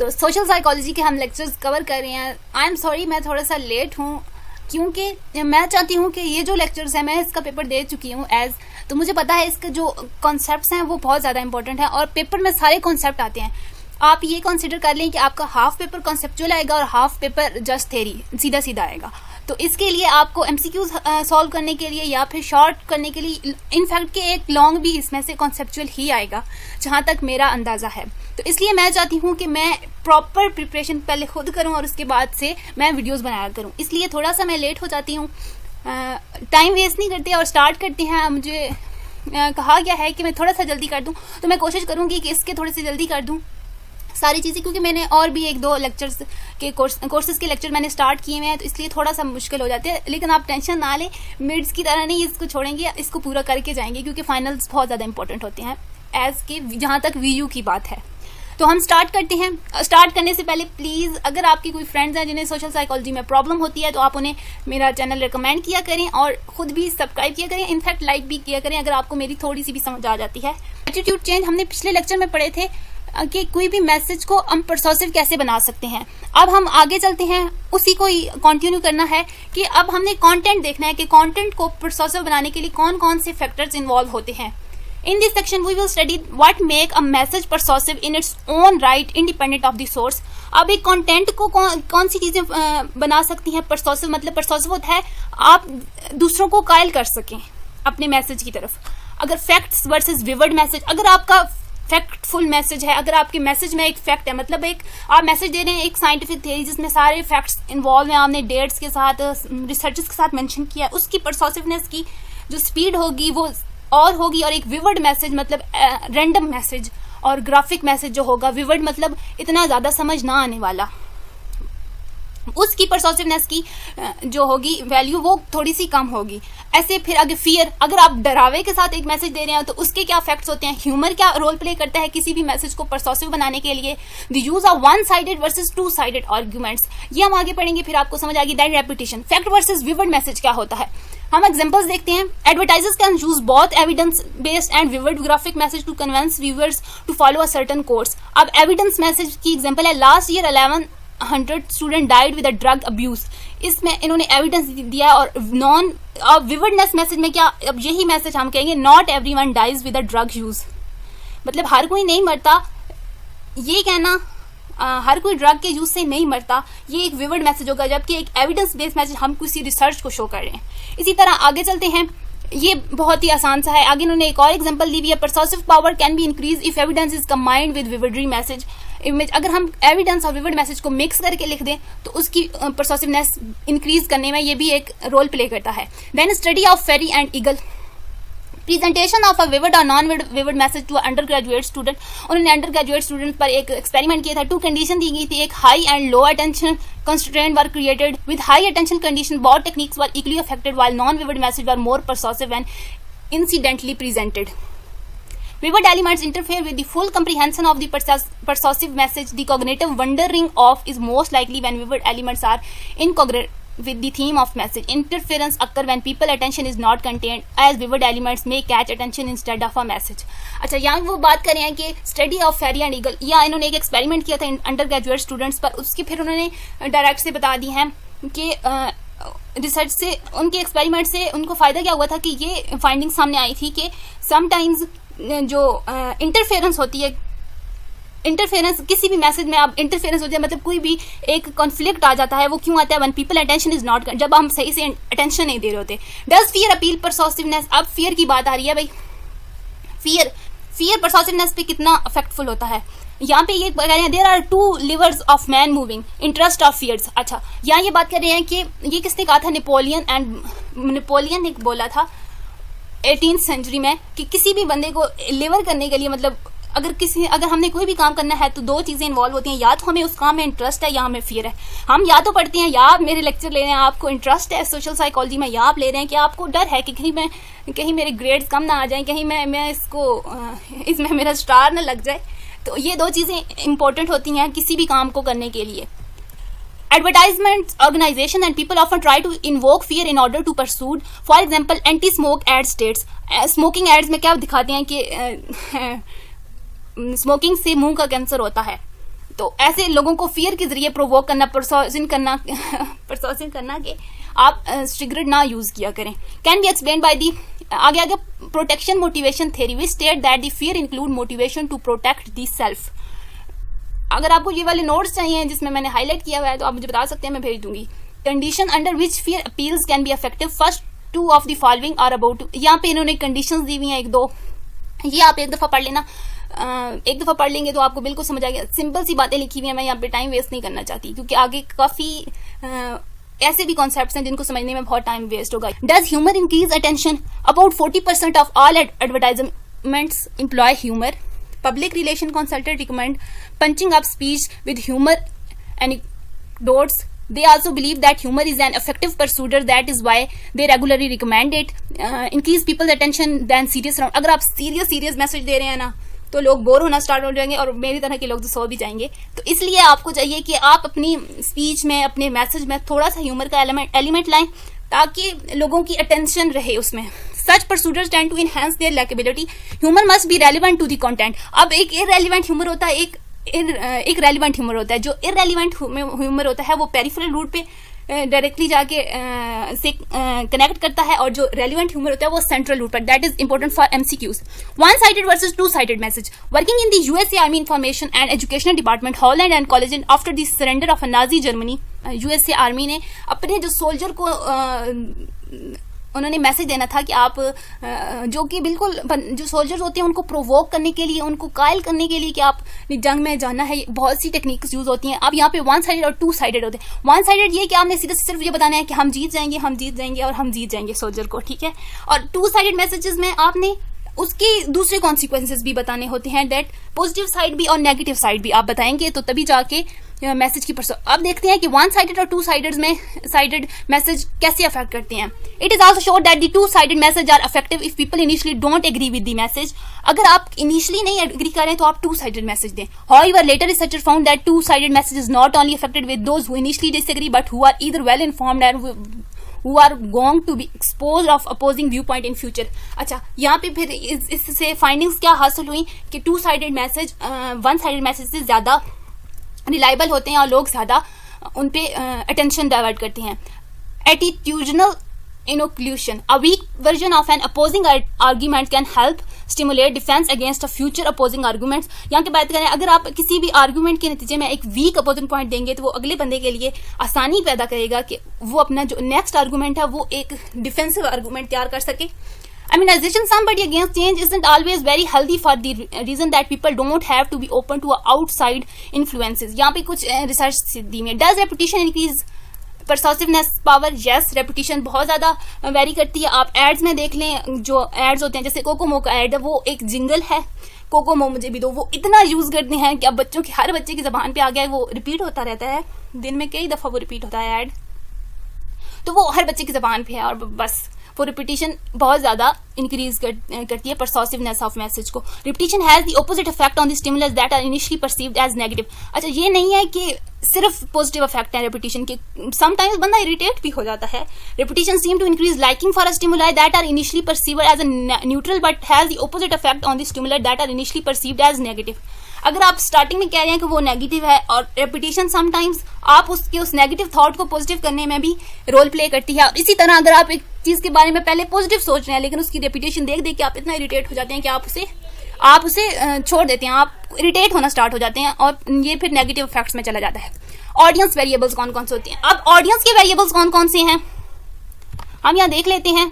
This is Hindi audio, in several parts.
तो सोशल साइकोलॉजी के हम लेक्चर्स कवर कर रहे हैं। आई एम सॉरी मैं थोड़ा सा लेट हूँ, क्योंकि मैं चाहती हूँ कि ये जो लेक्चर्स है मैं इसका पेपर दे चुकी हूँ तो मुझे पता है इसके जो कॉन्सेप्ट्स हैं वो बहुत ज़्यादा इंपॉर्टेंट है और पेपर में सारे कॉन्सेप्ट आते हैं। आप ये कंसिडर कर लें कि आपका हाफ पेपर कॉन्सेप्चुअल आएगा और हाफ पेपर जस्ट थ्योरी सीधा सीधा आएगा। तो इसके लिए आपको एमसीक्यूज सॉल्व करने के लिए या फिर शॉर्ट करने के लिए इनफैक्ट के एक लॉन्ग भी इसमें से कॉन्सेप्चुअल ही आएगा, जहाँ तक मेरा अंदाज़ा है। तो इसलिए मैं चाहती हूँ कि मैं प्रॉपर प्रिपरेशन पहले खुद करूँ और उसके बाद से मैं वीडियोस बनाया करूँ। इसलिए थोड़ा सा मैं लेट हो जाती हूँ। टाइम वेस्ट नहीं करते और स्टार्ट करते हैं। मुझे कहा गया है कि मैं थोड़ा सा जल्दी कर दूँ, तो मैं कोशिश करूँगी कि इसके थोड़े से जल्दी कर दूँ सारी चीज़ें, क्योंकि मैंने और भी एक दो लेक्चर्स के कोर्सेज के लेक्चर मैंने स्टार्ट किए हुए हैं, तो इसलिए थोड़ा सा मुश्किल हो जाते हैं। लेकिन आप टेंशन ना लें, मिड्स की तरह नहीं इसको छोड़ेंगे, इसको पूरा करके जाएंगे, क्योंकि फाइनल्स बहुत ज़्यादा इंपॉर्टेंट होते हैं एज के जहाँ तक वीयू की बात है। तो हम स्टार्ट करते हैं। स्टार्ट करने से पहले प्लीज़ अगर आपके कोई फ्रेंड्स हैं जिन्हें सोशल साइकोलॉजी में प्रॉब्लम होती है तो आप उन्हें मेरा चैनल रिकमेंड किया करें और ख़ुद भी सब्सक्राइब किया करें, इनफैक्ट लाइक भी किया करें अगर आपको मेरी थोड़ी सी भी समझ आ जाती है। एटीट्यूड चेंज हमने पिछले लेक्चर में पढ़े थे कि कोई भी मैसेज को हम परसुएसिव कैसे बना सकते हैं। अब हम आगे चलते हैं, उसी को ही कंटिन्यू करना है कि अब हमने कंटेंट देखना है कि कंटेंट को परसुएसिव बनाने के लिए कौन कौन से फैक्टर्स इन्वॉल्व होते हैं। In this section we will study what make a message persuasive in its own right independent of the source. अब एक कंटेंट को कौन सी चीजें बना सकती हैं परसुएसिव, मतलब परसुएसिव होता है आप दूसरों को कायल कर सकें अपने मैसेज की तरफ। अगर फैक्ट्स वर्सेस विवर्ड मैसेज, अगर आपका फैक्टफुल मैसेज है, अगर आपके मैसेज में एक फैक्ट है, मतलब एक आप मैसेज दे रहे हैं एक साइंटिफिक थ्योरी जिसमें सारे फैक्ट्स इन्वॉल्व हैं, आपने डेट्स के साथ रिसर्चेस के साथ मेंशन किया है, उसकी परसुएसिवनेस की जो स्पीड होगी वो और होगी। और एक विवर्ड मैसेज मतलब रैंडम मैसेज और ग्राफिक मैसेज जो होगा, विवर्ड मतलब इतना ज़्यादा समझ ना आने वाला, उसकी परसुएसिवनेस की जो होगी वैल्यू वो थोड़ी सी कम होगी। ऐसे फिर अगर फियर, अगर आप डरावे के साथ एक मैसेज दे रहे हैं तो उसके क्या फैक्ट्स होते हैं। ह्यूमर क्या रोल प्ले करता है किसी भी मैसेज को परसुएसिव बनाने के लिए। The use of one sided versus two sided arguments, ये हम आगे पढ़ेंगे, फिर आपको समझ आएगी। That repetition, fact versus vivid message क्या होता है। हम एग्जांपल्स देखते हैं। Advertisers can use both evidence based and vivid graphic message to convince viewers to follow a certain course. अब एविडेंस मैसेज की एग्जांपल है last year 1100 student died with a drug abuse. इसमें इन्होंने एविडेंस दिया है। और नॉन विवर्डनेस मैसेज में क्या, अब यही मैसेज हम कहेंगे not everyone dies with a drug use, मतलब हर कोई नहीं मरता, ये कहना हर कोई ड्रग के यूज से नहीं मरता, ये एक विवर्ड मैसेज होगा, जबकि एक एविडेंस बेस्ड मैसेज हम किसी रिसर्च को शो कर रहे हैं। इसी तरह आगे चलते हैं, ये बहुत ही आसान सा है। आगे इन्होंने एक और एग्जांपल दी हुई है। Persuasive power can be increase if evidence is combined with vividly message image. अगर हम एविडेंस और विवर्ड मैसेज को मिक्स करके लिख दें तो उसकी परसुएसिवनेस इंक्रीज करने में ये भी एक रोल प्ले करता है। Then study of Ferry and Eagle, presentation of a vivid और non vivid message to undergraduate student. उन्होंने अंडर ग्रेजुएट स्टूडेंट पर एक एक्सपेरिमेंट किया था। 2 कंडीशन दी गई थी, एक high and low attention constraint were created. With high attention condition, both techniques were equally affected, while non-vivid messages were more persuasive and incidentally presented. Vivid elements interfere with the full comprehension of the persuasive message. The cognitive wandering off is most likely when vivid elements are incongruent with the theme of message. Interference occur when people attention is not contained, as vivid elements may catch attention instead of a message. अच्छा, यहाँ वो बात कर रहे हैं कि study of Ferry and Eagle, या इन्होंने एक एक्सपेरिमेंट किया था अंडर ग्रेजुएट स्टूडेंट्स पर, उसकी फिर उन्होंने डायरेक्ट से बता दी है कि रिसर्च से, उनके एक्सपेरिमेंट से उनको फायदा क्या हुआ था कि ये फाइंडिंग सामने आई थी कि समटाइम्स जो इंटरफेरेंस होती है, इंटरफेरेंस किसी भी मैसेज में आप इंटरफेरेंस होती है, मतलब कोई भी एक कॉन्फ्लिक्ट आ जाता है, वो क्यों आता है, when people attention is not, जब हम सही से अटेंशन नहीं दे रहे होते। डज फियर अपील परसुएसिवनेस, अब फियर की बात आ रही है भाई। फियर परसुएसिवनेस पे कितना इफेक्टफुल होता है। यहाँ पे ये कह रहे हैं there are 2 levels of man moving, interest of fears. अच्छा, यहाँ ये बात कर रहे हैं कि ये किसने कहा था, नेपोलियन ने बोला था 18th सेंचुरी में कि किसी भी बंदे को लिवर करने के लिए, मतलब अगर हमने कोई भी काम करना है तो 2 चीजें इन्वॉल्व होती हैं, या तो हमें उस काम में इंटरेस्ट है या हमें फियर है। हम या तो पढ़ते हैं या आप मेरे लेक्चर ले रहे हैं, आपको इंटरेस्ट है सोशल साइकोलॉजी में, या आप ले रहे हैं कि आपको डर है कि कहीं मेरे ग्रेड्स कम ना आ जाएं, कहीं मैं इसमें मेरा स्टार ना लग जाए। तो ये 2 चीजें इंपॉर्टेंट होती हैं किसी भी काम को करने के लिए। Advertisement organization and people often try to invoke fear in order to pursue, for example, anti-smoke ad states. Smoking ads में क्या दिखाते हैं कि स्मोकिंग से मुंह का कैंसर होता है, तो ऐसे लोगों को फियर के जरिए प्रोवोक करना, परसुएशन करना कि आप ट्रिगर ना यूज किया करें। Can be explain by the आगे protection motivation theory which state that the fear include motivation to protect the self. अगर आपको ये वाले नोट्स चाहिए जिसमें मैंने हाईलाइट किया हुआ है तो आप मुझे बता सकते हैं, मैं भेज दूंगी। Condition under which fear appeals can be effective, first two of the following are about. यहाँ पे इन्होंने कंडीशंस दी हुई हैं एक दो, ये आप एक दफा पढ़ लेना, एक दफा पढ़ लेंगे तो आपको बिल्कुल समझ आ गया। सिंपल सी बातें लिखी हुई हैं, मैं यहाँ पे टाइम वेस्ट नहीं करना चाहती क्योंकि आगे काफी ऐसे भी कॉन्सेप्ट्स हैं जिनको समझने में बहुत टाइम वेस्ट होगा। Does humour increase attention, about 40% of all advertisements employ humour, public relation consultant recommend punching up speech with humour anecdotes. They also believe that humor is an effective persuader. That is why they regularly recommend it. Increase people's attention than serious round. अगर आप सीरियस मैसेज दे रहे हैं ना तो लोग बोर होना स्टार्ट हो जाएंगे और मेरी तरह के लोग तो सो भी जाएंगे। तो इसलिए आपको चाहिए कि आप अपनी स्पीच में, अपने मैसेज में थोड़ा सा ह्यूमर का एलिमेंट लाएं ताकि लोगों की अटेंशन रहे उसमें। Such persuaders tend to enhance their likability. Humor must be relevant to the content. अब एक irrelevant ह्यूमर होता है, एक रेलिवेंट ह्यूमर होता है। जो इररेलिवेंट ह्यूमर होता है वो पेरिफेरल रूट पे डायरेक्टली जाके से कनेक्ट करता है और जो रेलिवेंट ह्यूमर होता है वो सेंट्रल रूट पर। That is important for MCQs. One sided versus two sided message. Working in the USA army information and educational department Holland and college after the surrender of Nazi Germany, USA army ने अपने जो सोल्जर को उन्होंने मैसेज देना था कि आप जो कि बिल्कुल जो सोल्जर्स होते हैं उनको प्रोवोक करने के लिए, उनको कायल करने के लिए कि आप जंग में जाना है, बहुत सी टेक्निक्स यूज होती हैं। अब यहाँ पे वन साइडेड और टू साइडेड होते हैं। वन साइडेड ये कि आपने सिर्फ ये बताना है कि हम जीत जाएंगे और हम जीत जाएंगे सोल्जर को, ठीक है। और टू साइडेड मैसेजेस में आपने उसके दूसरे कॉन्सिक्वेंसेस भी बताने होते हैं, दैट पॉजिटिव साइड भी और नेगेटिव साइड भी आप बताएंगे तो तभी जाके मैसेज की अब देखते हैं कि वन साइडेड और टू साइडेड में साइडेड मैसेज कैसे अफेक्ट करते हैं। It is also showed that the two sided message are effective if people initially don't agree with the message. अगर आप इनिशियली नहीं एग्री करें तो आप टू साइडेड मैसेज दें। However later researcher found that two sided message is not only effected with those who initially disagree but who are either well informed and who are going to be exposed of opposing viewpoint in future। अच्छा, यहाँ पे फिर इससे फाइंडिंग्स क्या हासिल हुई कि to sided message one sided message से ज्यादा रिलायबल होते हैं और लोग ज्यादा उन पे अटेंशन डाइवर्ट करते हैं। Attitudinal inoculation, a weak version of an opposing argument can help stimulate defense against a future opposing arguments। यहाँ की बात करें, अगर आप किसी भी आर्गूमेंट के नतीजे में एक वीक अपोजिंग पॉइंट देंगे तो वो अगले बंदे के लिए आसानी पैदा करेगा कि वो अपना जो नेक्स्ट आर्गूमेंट है वो एक डिफेंसिव आर्गूमेंट तैयार कर सके। Immunization somebody against change isn't always very healthy for the reason that people don't have to be open to outside influences। यहाँ पे कुछ रिसर्च दी है। Does repetition increase persuasiveness power? Yes, repetition बहुत ज्यादा वेरी करती है। आप एड्स में देख लें, जो एड्स होते हैं जैसे कोकोमो का एड है, वो एक जिंगल है, कोकोमो मुझे भी दो, वो इतना यूज करते हैं कि अब बच्चों की, हर बच्चे की जबान पे आ गया है, वो रिपीट होता रहता है, दिन में कई दफा वो रिपीट होता है एड, तो वो हर बच्चे की जबान पे है और बस वो रिपीटिशन बहुत ज्यादा इंक्रीज करती है परसुएसिवनेस ऑफ मैसेज को। Repetition has the opposite effect on the stimulus that are initially perceived as negative. अच्छा, ये नहीं है कि सिर्फ पॉजिटिव इफेक्ट है रिपीटिशन के, समटाइम्स बंदा इरिटेट भी हो जाता है। Repetition seem to increase liking for a stimuli that are initially perceived as a neutral but has the opposite effect on the stimuli that are initially perceived as negative. अगर आप स्टार्टिंग में कह रहे हैं कि वो नेगेटिव है और रेपिटेशन समटाइम्स आप उसके उस नेगेटिव थॉट को पॉजिटिव करने में भी रोल प्ले करती है। और इसी तरह अगर आप एक चीज के बारे में पहले पॉजिटिव सोच रहे हैं लेकिन उसकी रेपिटेशन देख देख के आप इतना इरिटेट हो जाते हैं कि आप उसे छोड़ देते हैं, आप इरिटेट होना स्टार्ट हो जाते हैं और ये फिर नेगेटिव इफेक्ट्स में चला जाता है। ऑडियंस वेरिएबल्स कौन कौन से होते हैं? अब ऑडियंस के वेरिएबल्स कौन कौन से हैं हम यहाँ देख लेते हैं।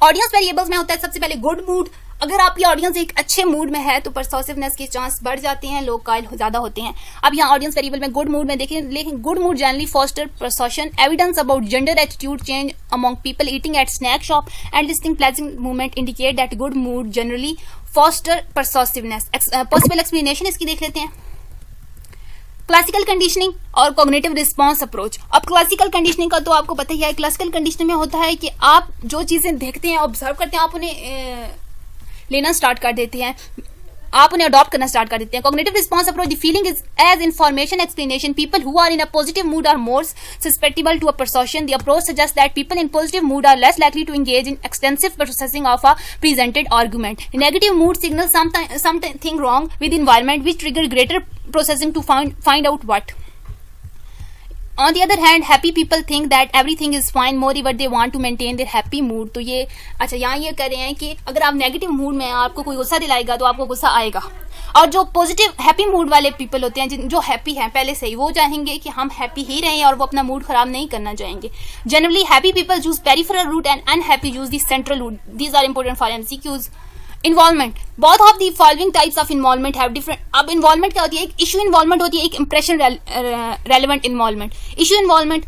ऑडियंस वेरिएबल्स में होता है सबसे पहले गुड मूड। अगर आपकी ऑडियंस एक अच्छे मूड में है तो परसुएसिवनेस के चांस बढ़ जाते हैं, लोग कायल ज्यादा होते हैं। अब यहाँ ऑडियंस वेरिएबल में गुड मूड में देखें, लेकिन good mood generally foster persuasion. Evidence about gender attitude change among people eating at snack shop and listening pleasant movement indicate that good mood generally foster persuasiveness. Possible explanation इसकी देख लेते हैं। क्लासिकल कंडीशनिंग और कॉग्निटिव रिस्पॉन्स अप्रोच। अब क्लासिकल कंडीशनिंग का तो आपको पता ही है। क्लासिकल कंडीशनिंग में होता है कि आप जो चीजें देखते हैं, ऑब्जर्व करते हैं, आप उन्हें लेना स्टार्ट कर देते हैं। आप उन्हें अडॉप्ट करना स्टार्ट कर देते हैं। Cognitive response approach, the feeling is as information explanation, people who are in a positive mood are more susceptible to a persuasion. The approach suggests that people in positive mood are less likely to engage in extensive processing of a presented argument. Negative mood signals something wrong with the environment, which trigger greater processing to find out what. On the other hand, happy people think that everything is fine, moreover they want to maintain their happy mood. तो ये अच्छा यहाँ ये कर रहे हैं कि अगर आप नेगेटिव मूड में आपको कोई गुस्सा दिलाएगा तो आपको गुस्सा आएगा, और जो पॉजिटिव हैप्पी मूड वाले पीपल होते हैं जो हैप्पी हैं पहले से ही, वो चाहेंगे कि हम हैप्पी ही रहें और वो अपना मूड खराब नहीं करना चाहेंगे. Generally happy people use peripheral route and unhappy use the central route. These are important for MCQs. Involvement, both of the following types of involvement have different. अब इन्वॉल्वमेंट क्या होती है? एक इशू इन्वॉल्वमेंट होती है, एक impression relevant involvement. Issue involvement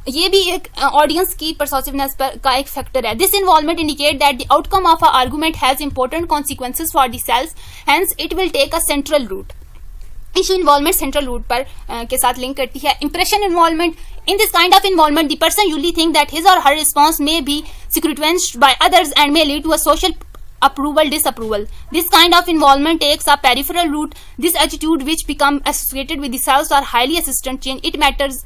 ये भी एक ऑडियंस की परसुएसिवनेस का एक फैक्टर है. This involvement indicate that the outcome of a argument has important consequences for the self, hence it will take a central route. Issue involvement central route पर के साथ लिंक करती है. Impression involvement, in this kind of involvement the person usually think that his और her response may be sequenced by others and may lead to a social approval disapproval. This kind of involvement takes a peripheral route. This attitude which become associated with the selves are highly assistant change. It matters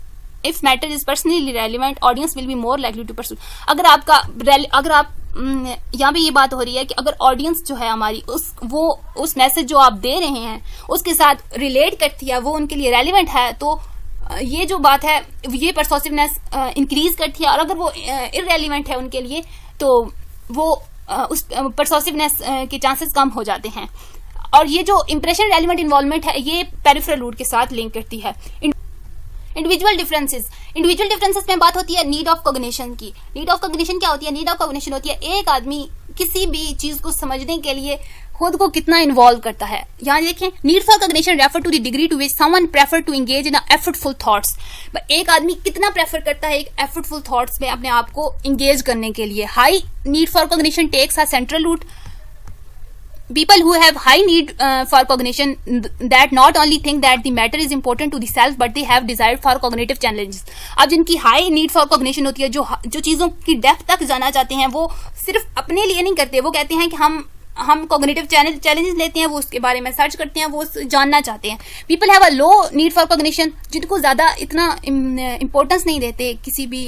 if matter is personally relevant, audience will be more likely to pursue. अगर आप यहाँ पे ये बात हो रही है कि अगर ऑडियंस जो है हमारी उस मैसेज जो आप दे रहे हैं उसके साथ रिलेट करती है, वो उनके लिए रेलिवेंट है, तो ये जो बात है ये परसुएसिवनेस इंक्रीज करती है. और अगर वो इररेलिवेंट है उनके लिए तो वो उस परसुएसिवनेस के चांसेस कम हो जाते हैं. और ये जो इंप्रेशन रेलिवेंट इन्वॉल्वमेंट है ये पेरिफेरल रूट के साथ लिंक करती है. इंडिविजुअल डिफरेंसेस में बात होती है नीड ऑफ कॉग्निशन की. नीड ऑफ कॉग्निशन क्या होती है? नीड ऑफ कॉग्निशन होती है एक आदमी किसी भी चीज को समझने के लिए खुद को कितना इन्वॉल्व करता है. यहाँ देखें, need for cognition refer to the degree to which someone prefer to engage in effortful thoughts. एक आदमी कितना प्रेफर करता है एक एफर्टफुल थॉट्स में अपने आप को एंगेज करने के लिए. High need for cognition takes a central route. People who have high need for cognition that not only think that the matter is important to the self but they have desire for cognitive challenges. अब जिनकी high need for cognition होती है, जो चीज़ों की डेप्थ तक जाना चाहते हैं, वो सिर्फ अपने लिए नहीं करते. वो कहते हैं कि हम कॉग्निटिव चैलेंजेस लेते हैं, वो उसके बारे में सर्च करते हैं, वो जानना चाहते हैं. People have a low need for cognition, जिनको ज़्यादा इतना इंपॉर्टेंस नहीं देते किसी भी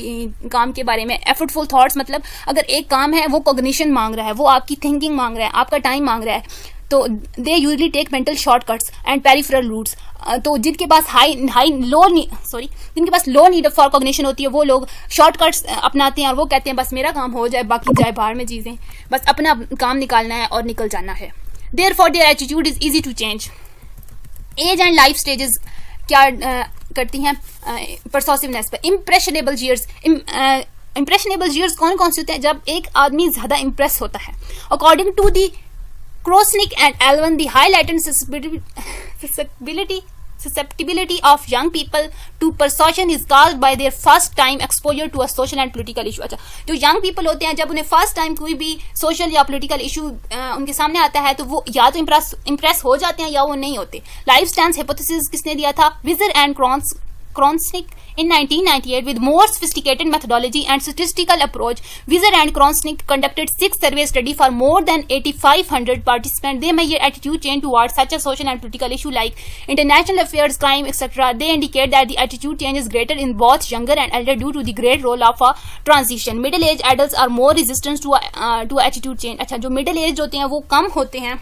काम के बारे में. एफर्टफुल थॉट्स मतलब अगर एक काम है वो कॉग्निशन मांग रहा है, वो आपकी थिंकिंग मांग रहा है, आपका टाइम मांग रहा है, तो they usually take mental shortcuts and peripheral routes. तो जिनके पास जिनके पास लो नीड फॉर कॉग्निशन होती है वो लोग शॉर्टकट्स अपनाते हैं और वो कहते हैं बस मेरा काम हो जाए, बाकी जाए बाहर में चीजें, बस अपना काम निकालना है और निकल जाना है. Therefore their attitude is easy to change. Age and life stages क्या करती हैं परसुएसिवनेस पर? इम्प्रेशनेबल जियर्स कौन कौन से होते हैं? जब एक आदमी ज्यादा इंप्रेस होता है. According to the Krosnick and Alvan, the high latent susceptibility of young people to persuasion is caused by their first time exposure to a social and political issue. अच्छा, जो young people होते हैं जब उन्हें फर्स्ट टाइम कोई भी सोशल या पोलिटिकल इशू उनके सामने आता है तो वो या तो इम्प्रेस हो जाते हैं या वो नहीं होते. लाइफ स्टैंस हाइपोथेसिस किसने दिया था? विजर and Krosnick in 1998 with more sophisticated methodology and statistical approach. Wiser and Krosnick conducted 6 survey study for more than 8,500 participants. They measure attitude change towards such a social and political issue like international affairs, crime, etc. They indicate that the attitude change is greater in both younger and elder due to the great role of a transition. Middle-aged adults are more resistant to attitude change. अच्छा, जो middle aged होते हैं वो कम होते हैं,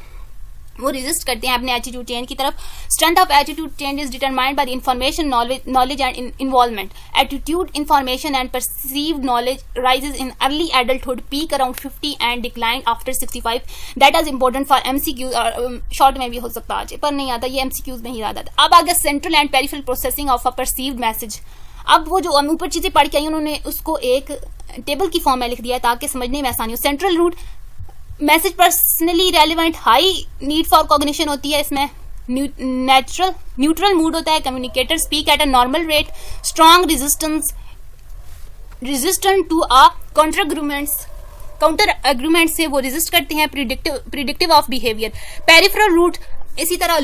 वो रेजिस्ट करते हैं अपने एटीट्यूड चेंज की तरफ. Strength of attitude change is determined by the information knowledge and involvement. Attitude information and perceived knowledge rises in early adulthood, peak around 50 and decline after 65. That is important for MCQs. और शॉर्ट में भी हो सकता है पर नहीं आता, ये एमसीक्यूज में ही याद आता. अब आगे central and peripheral processing of a perceived message. अब वो जो ऊपर चीजें पढ़ के आई उन्होंने उसको एक टेबल की फॉर्म में लिख दिया ताकि समझने में आसानी हो. Central route message personally relevant, high need for cognition होती है, इसमें न्यूट्रल मूड होता है, communicator speak at a normal rate, strong resistant to a counter agreement से वो रेजिस्ट करते हैं, predictive of behaviour. Peripheral route इसी तरह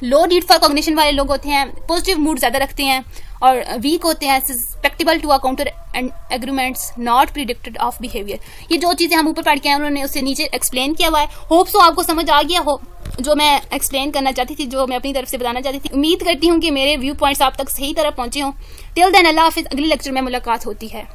लो नीड फॉर कॉग्निशन वाले लोग होते हैं, पॉजिटिव मूड ज्यादा रखते हैं और वीक होते हैं, susceptible to a counter agreements, not predicted of behaviour. ये जो चीजें हम ऊपर पढ़ के आए उन्होंने उससे नीचे एक्सप्लेन किया हुआ है. होप सो आपको समझ आ गया हो. जो मैं एक्सप्लेन करना चाहती थी, जो मैं अपनी तरफ से बताना चाहती थी। उम्मीद करती हूँ कि मेरे व्यू पॉइंट्स आप तक सही तरह पहुंचे हों। टिल देन अल्लाह हाफिज़, अगले लेक्चर में मुलाकात होती है।